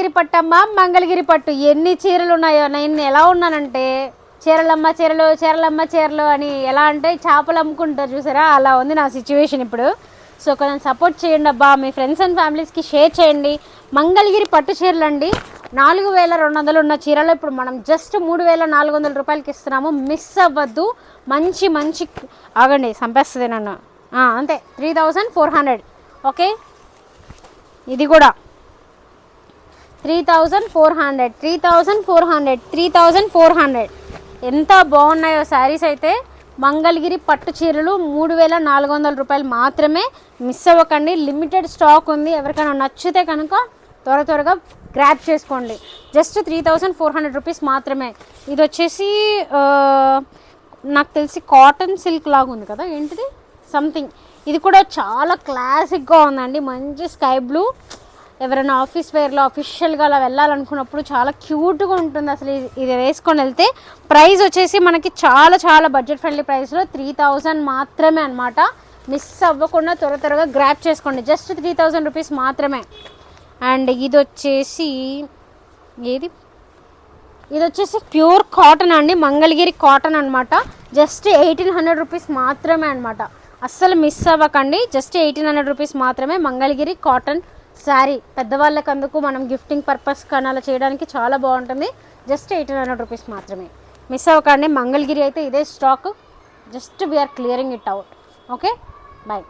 గిరి పట్టమ్మ మంగళగిరి పట్టు ఎన్ని చీరలు ఉన్నాయో. నేను ఎలా ఉన్నానంటే చీరలమ్మ చీరలు అని ఎలా అంటే చేపలు అమ్ముకుంటారు చూసారా, అలా ఉంది నా సిచ్యువేషన్ ఇప్పుడు. సో కొంచెం సపోర్ట్ చేయండి అబ్బా, మీ ఫ్రెండ్స్ అండ్ ఫ్యామిలీస్కి షేర్ చేయండి. మంగళగిరి పట్టు చీరలు అండి, 4200 ఉన్న చీరలు ఇప్పుడు మనం జస్ట్ 3400 రూపాయలకి ఇస్తున్నాము. మిస్ అవ్వద్దు. మంచి మంచి ఆగండి, చంపేస్తుంది నన్ను. అంతే 3400. ఓకే, ఇది కూడా 3400. ఎంత బాగున్నాయో శారీస్ అయితే. మంగళగిరి పట్టు చీరలు 3400 రూపాయలు మాత్రమే. మిస్ అవ్వకండి, లిమిటెడ్ స్టాక్ ఉంది. ఎవరికైనా నచ్చితే కనుక త్వరగా గ్రాప్ చేసుకోండి. జస్ట్ 3400 రూపీస్ మాత్రమే. ఇది వచ్చేసి నాకు తెలిసి కాటన్ సిల్క్ లాగా ఉంది కదా, ఏంటిది సంథింగ్. ఇది కూడా చాలా క్లాసిక్గా ఉందండి, మంచి స్కై బ్లూ. ఎవరైనా ఆఫీస్ వేర్లో అఫీషియల్గా అలా వెళ్ళాలనుకున్నప్పుడు చాలా క్యూట్గా ఉంటుంది అసలు. ఇది వేసుకొని వెళ్తే ప్రైస్ వచ్చేసి మనకి చాలా బడ్జెట్ ఫ్రెండ్లీ ప్రైస్లో 3000 మాత్రమే అనమాట. మిస్ అవ్వకుండా త్వరగా గ్రాప్ చేసుకోండి. జస్ట్ 3000 రూపీస్ మాత్రమే. అండ్ ఇది వచ్చేసి ప్యూర్ కాటన్ అండి, మంగళగిరి కాటన్ అనమాట. జస్ట్ 1800 రూపీస్ మాత్రమే అనమాట. అస్సలు మిస్ అవ్వకండి. జస్ట్ 1800 రూపీస్ మాత్రమే మంగళగిరి కాటన్ శారీ. పెద్దవాళ్ళకి అందుకు మనం గిఫ్టింగ్ పర్పస్ కానీ అలా చేయడానికి చాలా బాగుంటుంది. జస్ట్ 1800 రూపీస్ మాత్రమే. మిస్ అవ్వకండి. మంగళగిరి అయితే ఇదే stock. Just we're clearing it out. Okay, bye.